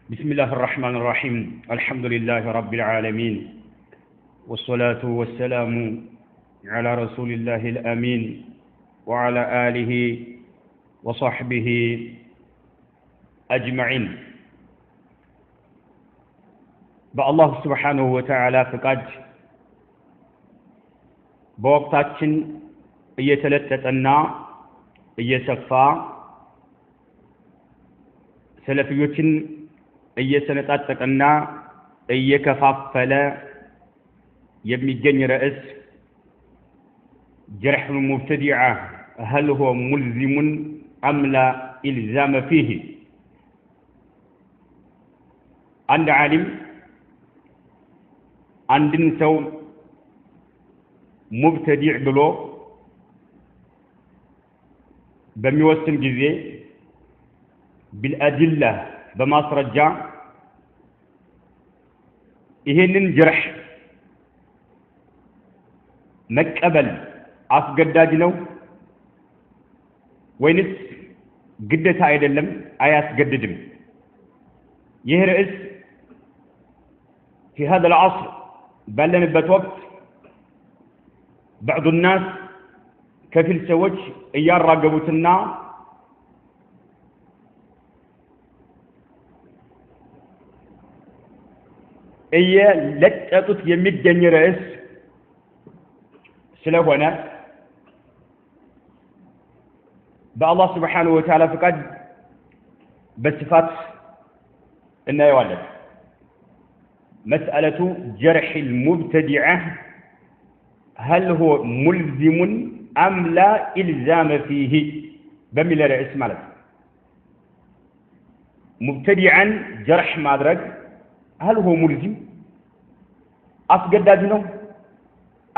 بسم الله الرحمن الرحيم الحمد لله رب العالمين والصلاة والسلام على رسول الله الأمين وعلى آله وصحبه أجمعين بالله سبحانه وتعالى فقد بوقتاتችን እየተለጠጠና እየሰፋ ሰለፊዮችን እየሰነጣጠቀና እየከፋፈለ የሚገኝ ርዕስ جرح المبتدعة هل هو ملزم أم لا إلزام فيه عند عالم عند سو مبتدع بلو بميوسن جزء بالأدلة بماسرجع ይሄንን ጀርህ መቀበል አስገዳጅ ነው ወይንስ ግዴታ አይደለም አያስገድድም ይሄ ርዕስ في هذا العصر ባለንበት ወቅት بعض الناس ከፊል ሰዎች እያራገቡትና እየለጠጡት የሚገኝ ርዕስ ስለሆነ በአላህ Subhanahu Wa Ta'ala ፍቃድ በስፋት እናየዋለን مسألة جرح المبتدعة هل هو ملزم أم لا إلزام فيه بميل رئيس مالك مبتدعا جرح مادرك هل هو ملزم أسجدد له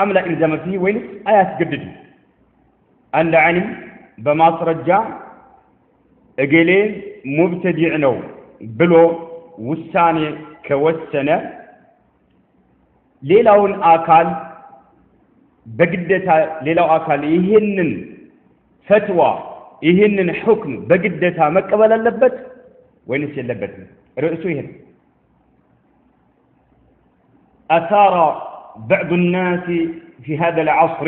أم لا إلزام فيه وين أيسجدد أن علم بمصر الجاء أجلي مبتدع له بلو والثاني كوسنة ليلون آكال بجدتها ليلو آكال يهنن فتوى يهنن حكم بجدتها مقبل اللبت وين اللبت رأسه يهن أثار بعض الناس في هذا العصر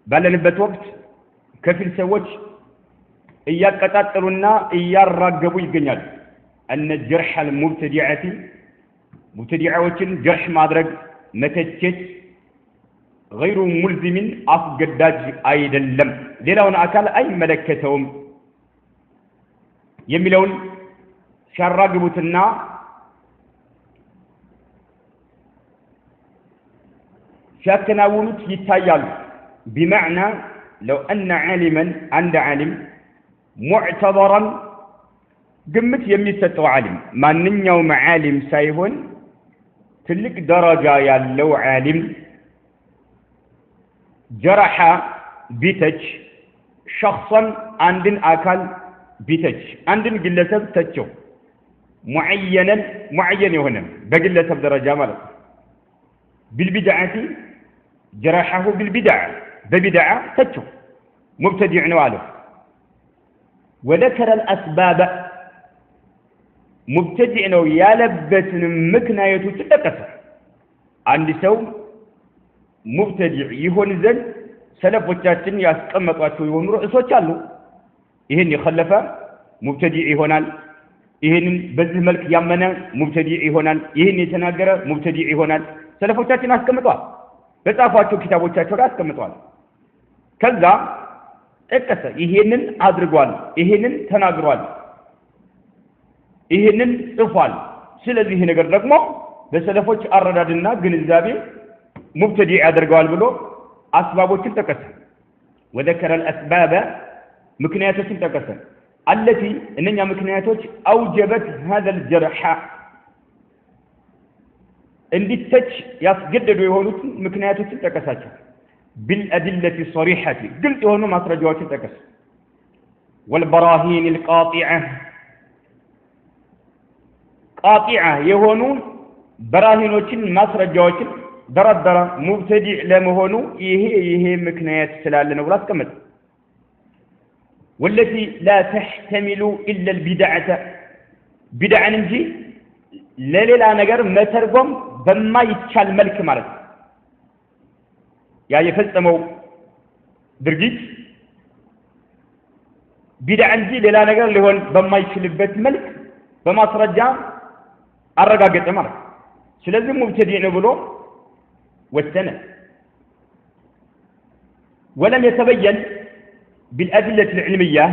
بل نبت وقت كفل سوتش إياك قتاتلنا إيار راقبوا يقنال أن الجرح المبتدعة مبتدعة جرح مادرق متجت غير ملزم أفقداج أيضا لم ليلون أكال أي ملكتهم يميلون شار راقبوتنا شاكناونت يتايال بمعنى لو أن عالما عند عالم معتبرا قمت يميستو عالم ما ننيو معالم سايهون تلك درجة يالو عالم جرح بيتج شخصا عند أكل بيتج عند قلة تجو معين هنا بقلة درجة مالك بالبدعة جرحه بالبدعة ببدعة تجو مبتدع نواله وذكر الأسباب مبتدع نو يالبت مكناية تتكسر عند سو مبتدع يهون زل سلف وچاچن ያስቀመጧቸው የሆኑ ርዕሶች አሉ ይሄን የخለፈ مبتدع ይሆናል ይሄንን በዚህ መልክ ያመነ مبتدع ይሆናል ይሄን የተናገረ مبتدع ይሆናል ሰለፎቻችን አስቀምጧል በጻፏቸው ኪታቦቻቸው ላይ አስቀምጧል ከዛ ጠቀሰ ይሄንን አድርጓል ይሄንን ተናግሯል ይሄንን ጽፏል ስለዚህ ነገር ደግሞ በሰለፎች አረዳድና ግንዛቤ ሙብተዲዕ ያደርጋል ብሎ አስባቦችን ጠቀሰ وذكر الاسباب ምክንያቶችን ጠቀሰ التي እነኛ ምክንያቶች اوجبت هذا الجرح እንዲተች ያስገደዱ የሆኑት ምክንያቶችን ጠቀሳቸው بالادله الصريحه ግልጽ የሆኑ ማስረጃዎችን ጠቀሰ والبراهين القاطعه قاطعه የሆኑ በራሂኖችን ማስረጃዎችን ደረደረ ሙብተዲዕ ለመሆኑ ይሄ ምክንያት ስላለ ነው ብሎ አስቀመጠ والتي لا تحتمل إلا البدعة ቢድዓን እንጂ ለሌላ ነገር መተርጎም በማይቻል መልክ ማለት ያ የፈጸመው ድርጊት ቢድዓ እንጂ ሌላ ነገር ሊሆን በማይችልበት መልክ በማስረጃ አረጋገጠ ማለት ስለዚህ ሙብተዲዕ ነው ብሎ ወሰነ ولم يتبين بالأدلة العلمية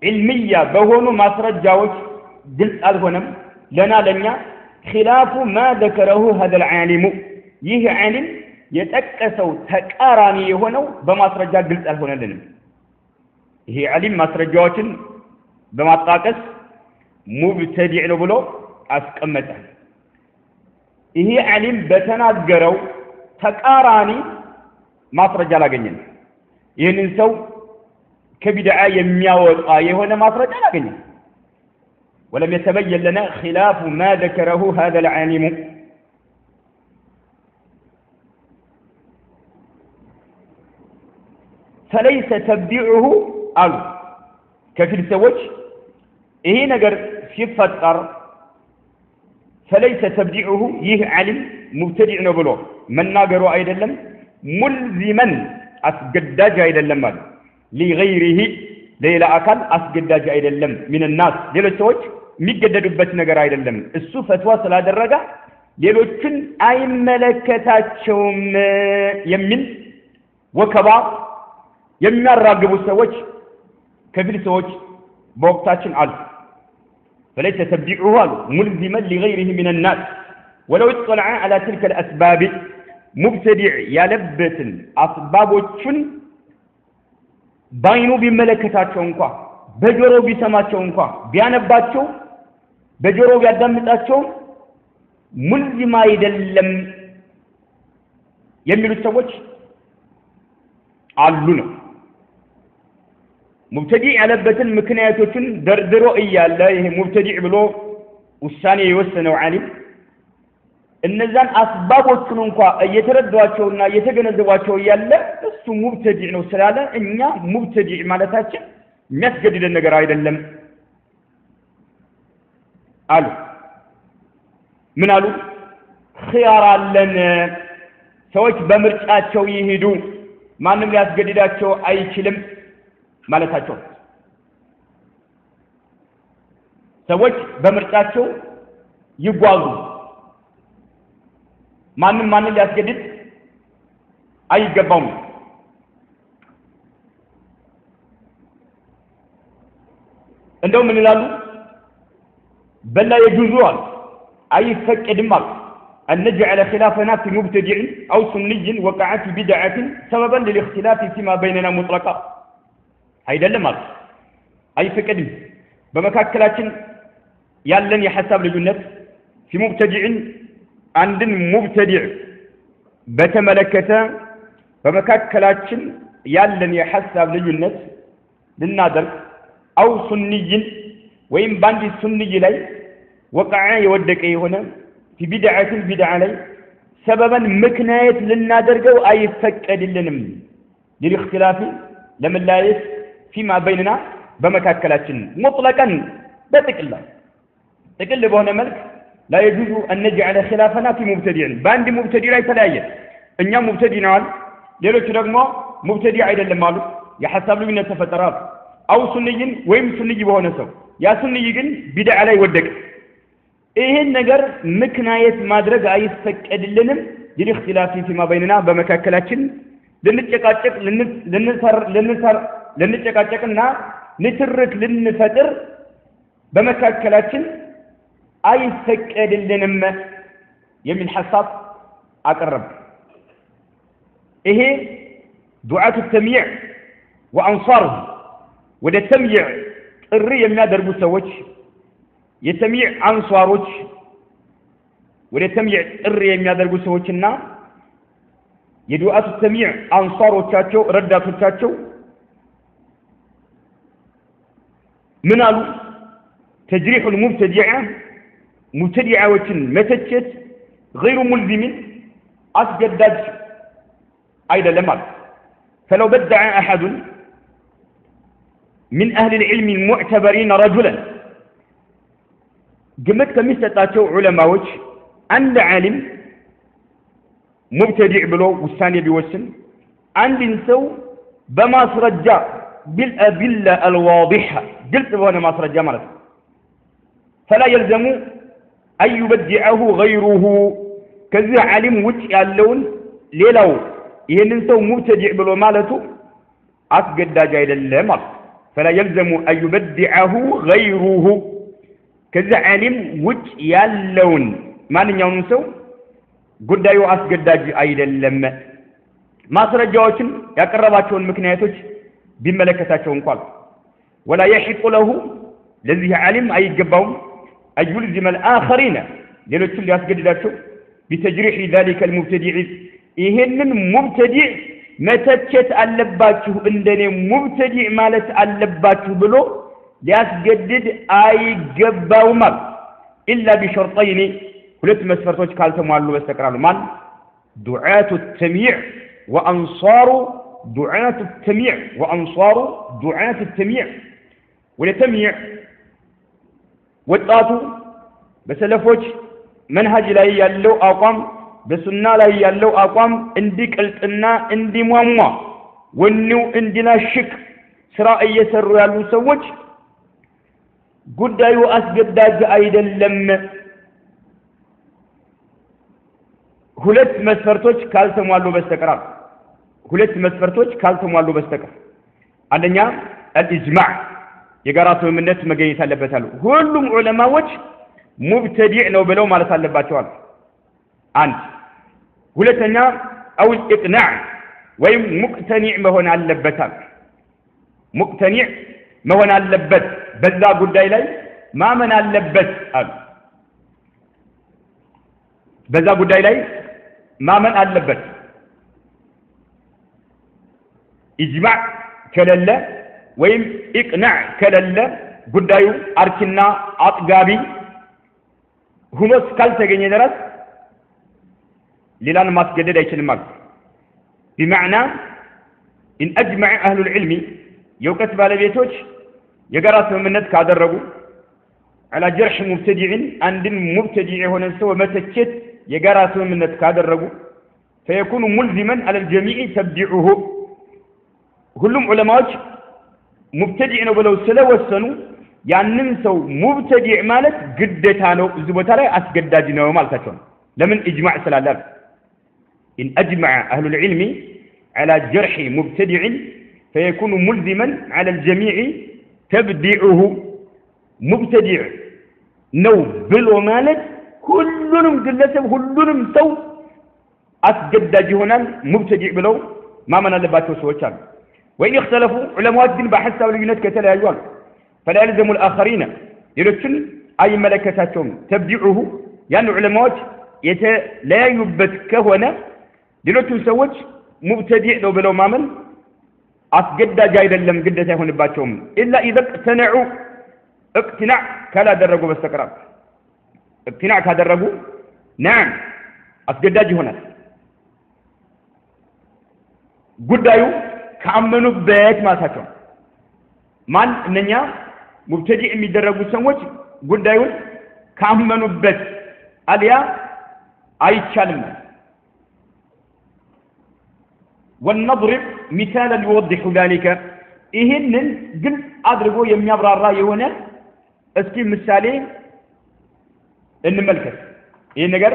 علمية بهونو مسرجاوች ግልጽ አልሆነም ለኛ خلاف ما ذكره هذا العالم ይህ ዓሊም የጠቀሰው ተቃራኒ የሆነው በማስረጃ ግልጽ አልሆነልንም ይሄ ዓሊም ማስረጃዎችን በማጣቀስ ሙብተዲዕ ነው ብሎ አስቀመጠ ይሄ ዓሊም በተናገረው ተቃራኒ ማስረጃ አላገኘንም ይሄንን ሰው ከቢድዓ የሚያወጣ የሆነ ማስረጃ አላገኘንም ولم يتبين لنا خلاف ما ذكره هذا العالم فليس تبديعه قال كفيل سوج إيه نجر ሲፈጠር فليس تبديعه ይህ ዓሊም ሙብተዲዕ ነው ብሎ መናገሩ አይደለም ሙልዚመን አስገዳጅ አይደለም ማለት لغيره ሌላ አካል አስገዳጅ አይደለም من الناس ሌሎች ሰዎች የሚገደዱበት ነገር አይደለም እሱ ፈትዋ ስላደረገ ሌሎችን አይመለከታቸውም የሚል ወከባ የሚያራግቡ ሰዎች ከፊል ሰዎች በወቅታችን አሉ فليس تبديعه ملزما لغيره من الناس ولو اطلع على تلك الأسباب مبتدع يلبس أسبابوችን ባይኑ ቢመለከታቸው እንኳን በጆሮ ቢሰማቸው እንኳን ቢያነባቸው በጆሮ ቢያዳምጣቸው ሙልዚም አይደለም የሚሉ ሰዎች አሉ ነው ሙብተዲዕ ያለበትን ምክንያቶችን ደርድሮ እያለ ይሄ ሙብተዲዕ ብሎ ውሳኔ የወሰነው ዓሊም እነዛን አስባቦቹን እንኳን እየተረዷቸውና እየተገነዘቧቸው እያለ እሱ ሙብተዲዕ ነው ስላለ እኛ ሙብተዲዕ ማለታችን የሚያስገድደን ነገር አይደለም አሉ ምን አሉ ኺያር አለን ሰዎች በምርጫቸው ይሄዱ ማንም ሊያስገድዳቸው አይችልም ማለታቸው ሰዎች በምርጫቸው ይጓዙ ማንም ሊያስገድድ አይገባውም እንደው ምን ይላሉ በላ يجوزዋል አይፈቀድም أن نجعل خلافنا في مبتدع أو سني وقع في بدعة سببا للاختلاف فيما بيننا مطلقا አይደለም ማለት አይፈቀድም በመካከላችን ያለን የሐሳብ ልዩነት في مبتدع አንድን ሙብተዲዕ በተመለከተ በመካከላችን ያለን የሐሳብ ልዩነት ልናደርግ አው ሱንይን ወይም ባንዲ ሱንይ ላይ ወቀዓ የወደቀ የሆነ في بدعة بدعة ላይ ሰበበን ምክንያት ልናደርገው አይፈቀድልንም للاختلاف ለመላየት فيما بيننا በመካከላችን مطلقا በጥቅል በሆነ መልክ لا يجوز أن نجعل خلافنا في مبتدع باند مبتدع يتلاية እኛ ሙብተዲዕ ነን ሌሎች ደግሞ ሙብተዲዕ አይደለም ማለት የሐሳብ ልዩነት ተፈጠራል አው ሱንይን ወይም ሱንይ በሆነ ሰው ያ ሱንይ ግን ቢድዓ ላይ ወደቀ ይሄን ነገር ምክንያት ማድረግ አይፈቀድልንም للاختلاف فيما بيننا በመካከላችን ልንጨቃጨቅ ልንጨቃጨቅና ንትርክ ልንፈጥር በመካከላችን አይፈቀድልንም የሚል ሐሳብ አቀረበ ይሄ ዱዓቱ ተምይዕ ወአንሳር ወደ ተምይዕ ጥሪ የሚያደርጉ ሰዎች የተምይዕ አንሳሮች ወደ ተምይዕ ጥሪ የሚያደርጉ ሰዎችና የዱዓቱ ተምይዕ አንሳሮቻቸው ረዳቶቻቸው ምን አሉ تجريح المبتدعة مبتدعዎችን መተቸት غير ملزم አስገዳጅ አይደለም ማለት فلو بدع احد من أهل العلم المعتبرين رجلا قمت كمستطاعوا علماء عند عالم مبتدع بلو والثاني بيوسن عند نسو بما سرجع بالأدلة الواضحة قلت بوانا ما سرجع مرة فلا يلزم أن يبدعه غيره كذا عالم وجه اللون ليلو ينسو مبتدع بلو مالته أسجد جايد اللمر فلا يلزم أن يبدعه غيره كذا عالم وجه اللون ما نيونسو قد يو أسجد جايد اللمر ما سرجعوشن يقرباتشون مكنياتوش بملكتاتشون قال ولا يحق له الذي علم أي جبهم أن يلزم الآخرين لنتشل اللي أسجد ذاته بتجريح ذلك المبتدع إهن مبتدع متى ألباته عندنا مبتدع مالت ألباته بلو لأسجد أي جبهم إلا بشرطين ولت مسفرتوش كالتم والله بستقرار من دعاة التميع وأنصار دعاة التميع وأنصار دعاة التميع والتميع والطاطو بسلفوش منهج لا يالو أقام بسنة لا يالو أقام انديك التنا اندي مواما ونو اندنا الشك سراء يسر يالو سوج قد ايو أسجد داج ايدا لم ሁለት መስፈርቶች ካልተሟሉ በስተቀር ሁለት መስፈርቶች ካልተሟሉ በስተቀር አንደኛ الإجماع የጋራ ስምምነት መገኘት አለበት አሉ ሁሉም ዑለማዎች ሙብተዲዕ ነው ብለው ማለት አለባቸው አሉ አንድ ሁለተኛ او الاقناع ወይም ሙቅተኒዕ መሆን አለበት አሉ ሙቅተኒዕ መሆን አለበት በዛ ጉዳይ ላይ ማመን አለበት አሉ በዛ ጉዳይ ላይ ማመን አለበት ኢጅማዕ ከሌለ ወይም ኢቅናዕ ከሌለ ጉዳዩ አርኪና አጥጋቢ ሆኖ ካልተገኘ ድረስ ሌላን ማስገደድ አይችልም ማለት بمعنى إن أجمع أهل العلم يوكت ባለቤቶች የጋራ ስምምነት ካደረጉ على جرح مبتدع عند مبتدع هنا سوى متكت يقرأ من كادر فيكون ملزما على الجميع تبديعه كلهم علماء مبتدع ولو سلا والسنو يعني ننسو مبتدع مالت قدتانو زبطالي أسقداجنا ومالتاتون لمن إجماع سلالات إن أجمع أهل العلم على جرح مبتدع فيكون ملزما على الجميع تبديعه مبتدع نو بلو مالت كلهم جلسوا كلهم سو أسجد هنا مبتدع بلو ما من اللي باتوا سوتشان وإن اختلفوا علماء الدين بحثوا لجنات كتلا أيوان فلا يلزم الآخرين يرسل أي ملكاتهم تبدعه يعني علماء لا يبت كهنا لنتو سوتش مبتدع لو بلو ما من أسجد جايدا لم جدته هنا باتهم إلا إذا اقتنعوا اقتناع كلا درجوا باستقرار اقتناع كدرجوا نعم أسجداج هنا قدايو كأمنوا بيت ما ساتون من ننيا مبتدئ ميدرجوا سوتش قدايو كأمنوا بيت عليا أي كلمة ونضرب مثالا يوضح ذلك إهنن قل أدرجوا يميابر الرأي هنا اسكي مثالي እንመልከት ይሄ ነገር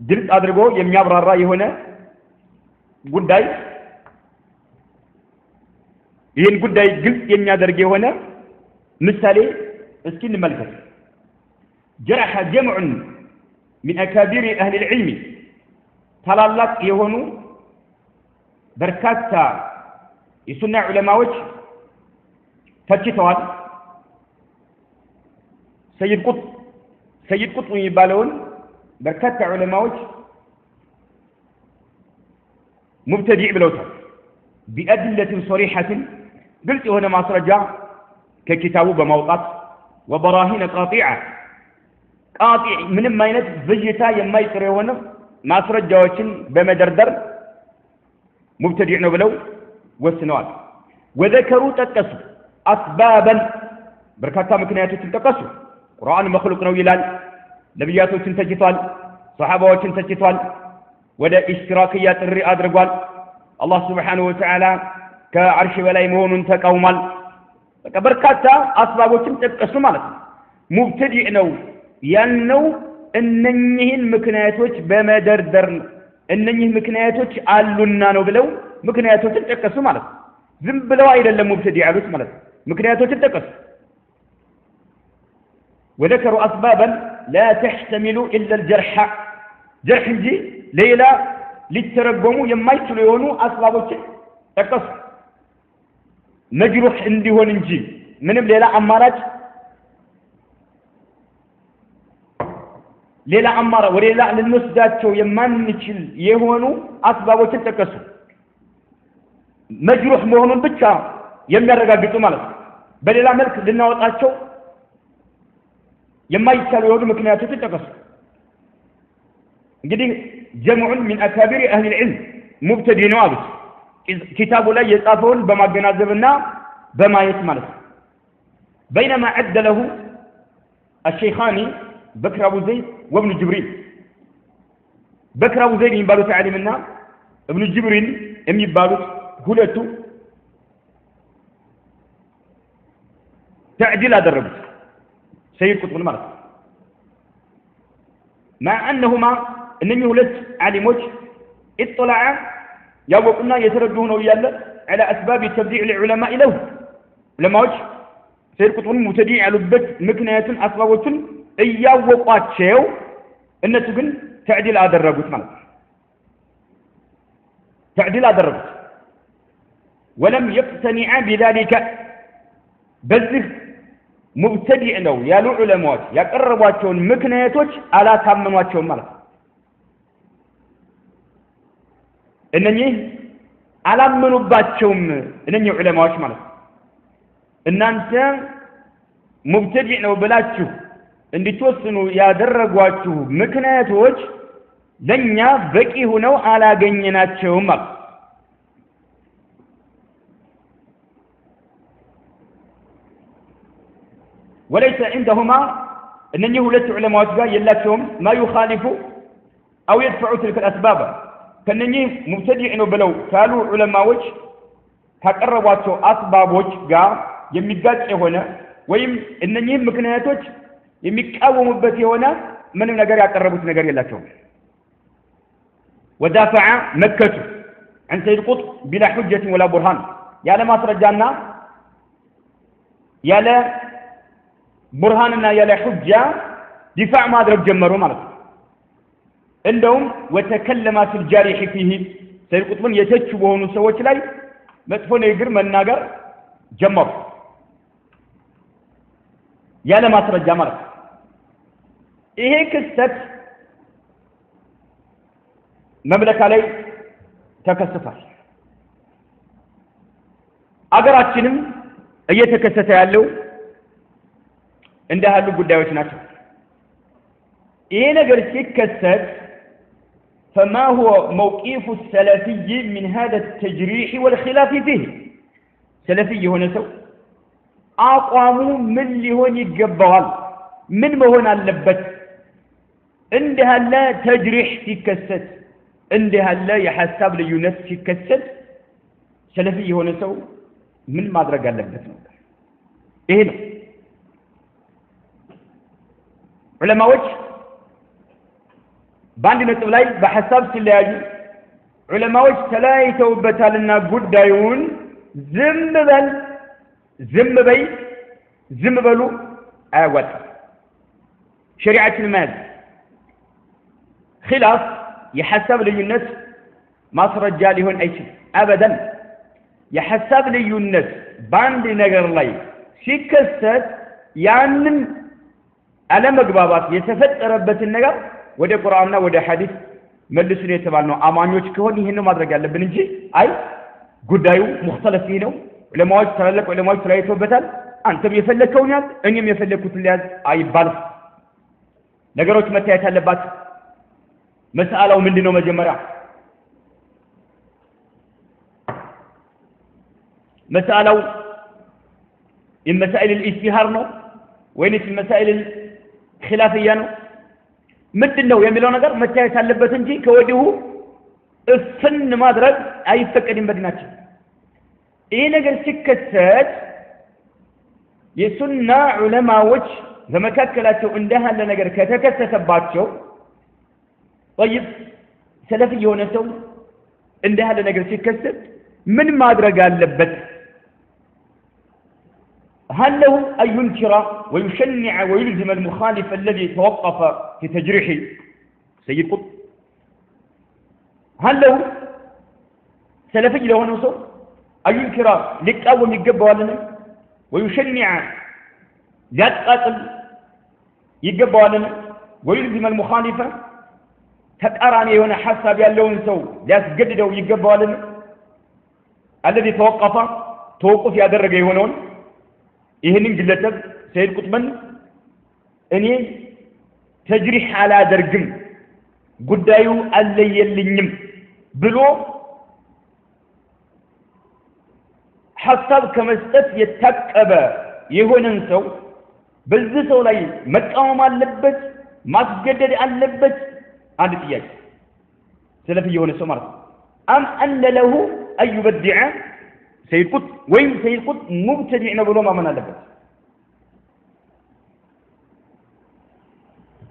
ግልጽ አድርጎ የሚያብራራ የሆነ ጉዳይ ይሄን ጉዳይ ግልጽ የሚያደርግ የሆነ ምሳሌ እስኪ እንመልከት جرح جمع من أكابر أهل العلم ታላላቅ የሆኑ በርካታ የሱና ዑለማዎች ተችተዋል سيد قطب يبالون بركات علماء مبتدع بلوتها بأدلة صريحة قلت هنا ما ترجع ككتابه بموقات وبراهين قاطعة قاطع من ما ينت فيجتا يما يسرونه ما ترجعوشن بمدردر مبتدع بلو والسنوات وذكروا تتكسوا أسبابا بركاتا مكنياتو تنتقصوا قرآن مخلوق نو يلال نبياتو تنتجتوال صحابة تنتجتوال ودا اشتراكيات الرئاد رقوال الله سبحانه وتعالى كعرش ولا يمون تقومال بركاتا أسبابو تنتقصوا مالك مبتدئ نو يالنو እነኚህን ምክንያቶች በመደርደር እነኚህ ምክንያቶች አሉና ነው ብለው ምክንያቶችን ጠቀሱ ማለት ነው ዝም ብለው አይደለም ሙብተዲ ያሉት ማለት ነው ምክንያቶችን ጠቀሱ وذكروا اسبابا لا تحتمل الا الجرح جرح እንጂ ሌላ ሊተረጎሙ የማይችሉ የሆኑ አስባቦችን ጠቀሱ መጅሩህ እንዲሆን እንጂ ምንም ሌላ አማራጭ ሌላ አማራ ወሌላ ልንወስዳቸው የማንችል የሆኑ አስባቦችን ተከሱ መጅሩህ መሆኑን ብቻ የሚያረጋግጡ ማለት ነው በሌላ መልክ ልናወጣቸው የማይቻሉ የሆኑ ምክንያቶችን ተከሱ እንግዲህ ጀምዑን من اكابر اهل العلم مبتدئ ነው አሉት ኪታቡ ላይ የጻፈውን በማገናዘብና በማየት ማለት ነው بينما عد له الشيخاني بكر أبو زيد وابن جبريل بكر أبو زيد يبالو تعليمنا ابن جبريل يبالو هلتو تعديل هذا الرب سيد قطب المرض مع أنهما إنني هلت علموش اطلع يوقنا يتردون ويالا على أسباب تبديع العلماء له لما وجه سيد قطب المتديع على البت مكنيات أسباب እያወቋቸው እነሱ ግን ተዕዲል አደረጉት ማለት ተዕዲል አደረጉት ولم يقتنع بذلك በዚህ ሙብተዲዕ ነው ያሉ ዑለማዎች ያቀረቧቸውን ምክንያቶች አላታመኗቸውም ማለት እነኚህ አላመኑባቸውም እነኚህ ዑለማዎች ማለት እናንተ ሙብተዲዕ ነው ብላችሁ እንድትወስኑ ያደረጓችሁ ምክንያቶች ለኛ በቂ ሆነው አላገኘናቸውም ማለት وليس عندهما انني ሁለት ዑለማዎች ጋር የላቸውም ما يخالف او يدفع تلك الاسباب ከነኚህ ሙብተዲዕ ነው ብለው ካሉ ዑለማዎች ካቀረቧቸው አስባቦች ጋር የሚጋጭ የሆነ ወይም እነኚህ ምክንያቶች የሚቃወሙበት የሆነ ምንም ነገር ያቀረቡት ነገር የላቸውም ودافع مكة عن سيد قطب بلا حجة ولا برهان ያለ ማስረጃና ያለ برهانና ያለ حجة دفاع ማድረግ ጀመሩ ማለት ነው እንደውም وتكلم في الجارح فيه سيد قطبን የተቹ በሆኑ ሰዎች ላይ መጥፎ ነገር መናገር ጀመሩ ያለ ማስረጃ ማለት ነው ይሄ ክስተት መምለካ ላይ ተከሰተ አገራችንም እየተከሰተ ያለው እንደሃሉ ጉዳዮች ናቸው ይሄ ነገር ሲከሰት فما هو موقف السلفي من هذا التجريح والخلاف فيه سلفي هنا سو አቋሙ ምን ሊሆን ይገባዋል ምን መሆን አለበት እንዲህ ያለ ተጅሪህ ሲከሰት እንዲህ ያለ የሐሳብ ልዩነት ሲከሰት ሰለፊ የሆነ ሰው ምን ማድረግ አለበት ነው ይሄ ነው ዑለማዎች ባንድ ነጥብ ላይ በሐሳብ ሲለያዩ ዑለማዎች ተለያይተውበታልና ጉዳዩን ዝም በሉ አያዋጣም ሸሪዓችን ማለት خلاف يحسب للناس ማስረጃ ሊሆን አይችልም አበደን የሐሳብ ልዩነት ባንድ ነገር ላይ ሲከሰት ያንን አለመግባባት የተፈጠረበትን ነገር ወደ ቁርአንና ወደ ሐዲስ መልሱን የተባልነው አማኞች ከሆነ ይሄን ማድረግ ያለብን እንጂ አይ ጉዳዩ ሙختلف ነው ዑለማዎች ተላለቁ ዑለማዎች ተለያይተውበታል አንተም የፈለከውን ያዝ እኔም የፈለኩትን ያዝ አይባልም ነገሮች መታየት አለባቸው መስአላው ምንድነው መጀመሪያ መስአላው المسائل الاجتهار ነው ወይስ المسائل الخلافيه ነው ምንድነው የሚለው ነገር መታየት አለበት እንጂ ከወዲሁ እፍን ማድረግ አይፈቀድም በዲናችን ይሄ ነገር ሲከሰት የሱና ዑለማዎች በመካከላቸው እንደሃለ ነገር ከተከሰተባቸው طيب ሰለፊ የሆነ ሰው እንደሃለ ነገር ሲከሰት ምን ማድረግ አለበት هل له أن ينكر ويشنع ويلزم المخالف الذي توقف في تجريحه سيد قطب هل له سلفي له نصر أن ينكر لك أول يقبوا لنا ويشنع يتقاتل يقبوا لنا ويلزم المخالفة تقراني هنا حسب يالون سو يسجددوا يقبوا لنا الذي توقف يدرج هنا ይሄንን ግለሰብ ሰይድ ቁጥመን እኔ ተጅሪህ አላደርግም ጉዳዩ አለየልኝም ብሎ ሐሳብ ከመስጠት የታቀበ የሆነን ሰው በዚህ ሰው ላይ መቃወም አለበት ማስገደድ አለበት አንድ ጥያቄ ሰለፊ የሆነ ሰው ማለት አም አን ለሁ አን ይበድዐ سيد قطب وين سيد قطب مبتدع نقولوا ما من اللبس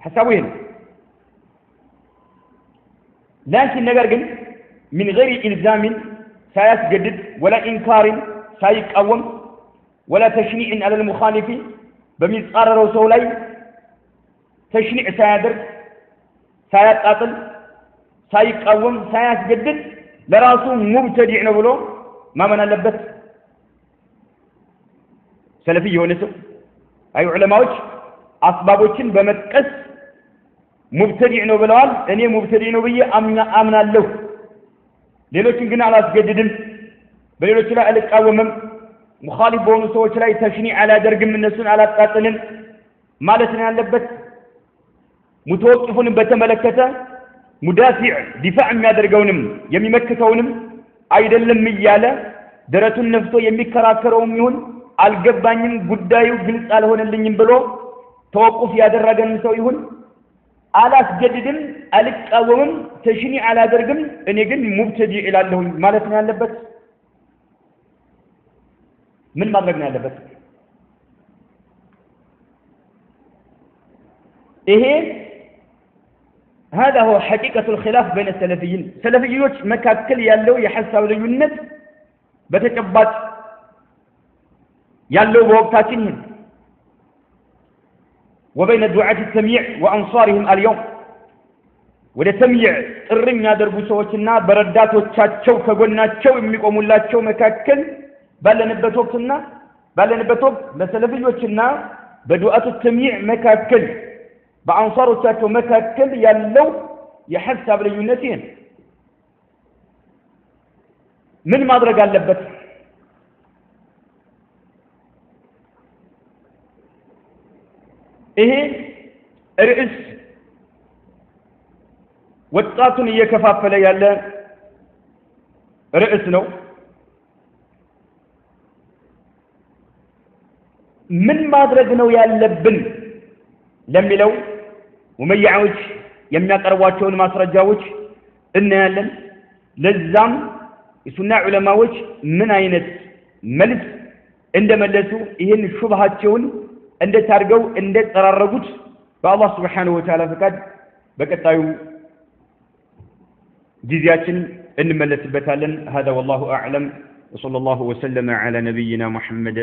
حسابين لكن نقرقن من غير إلزام سيسجدد ولا إنكار سيقوم ولا تشنيع على المخالف بمزقار رسولي تشنيع سيادر سيقاتل سيقوم سيسجدد لراسه مبتدع نقولوا ما من اللبس سلفي የሆነ ሰው አይ ዑለማዎች አስባቦችን በመጥቀስ ሙብተዲዕ ነው ብለዋል እኔ ሙብተዲዕ ነው ብዬ አምናለሁ ሌሎችን ግን አላስገድድም በሌሎች ላይ አልቃወምም ሙኻሊፍ በሆኑ ሰዎች ላይ ተሽኒዕ አላደርግም እነሱን አላጣጥልም ማለት ነው ያለበት ሙተወቂፉን በተመለከተ ሙዳፊዕ ዲፋዕ የሚያደርገውንም የሚመክተውንም አይደለም ይያለ ደረቱን ነፍቶ የሚከራከረውም ይሁን አልገባኝም ጉዳዩ ግልጽ አልሆነልኝም ብሎ ተወቁፍ ያደረገን ሰው ይሁን አላስገድድም አልቃወምም ተሽኒዕ አላደርግም እኔ ግን ሙብተዲዕ ኢላለሁ ማለት ነው ያለበት ምን ማድረግ ነው ያለበት ይሄ هذا هو حقيقة الخلاف بين السلفيين سلفيين مكاكل يالو يحسب ليونت بتكبات يالو بوقتاتين وبين دعاة التمييع وأنصارهم اليوم وده تمييع الرم يادربو سوتنا بردات وتشاتشو كقولنا تشو يميقوموا لا تشو مكاكل بل نبتوك لسلفيين بدعاة التمييع مكاكل بأنصار وتاتو مكاكل يالو يحسب ليونتين من ما درج اللبت إيه رئيس وتاتون يكفافل يالا رئيس نو من ما درج نو يالبن لم يلو وميعوج የሚያቀርቧቸውን ማስረጃዎች እናያለን ለዛም የሱና ዑለማዎች ምን አይነት መልስ እንደመለሱ ይሄን ሹብሃቸውን እንደታርገው እንደተራረጉት በአላህ Subhanahu Wa Ta'ala ፈቃድ በቀጣዩ ጊዜያችን እንመለስበታለን هذا والله اعلم وصلى الله وسلم على نبينا محمد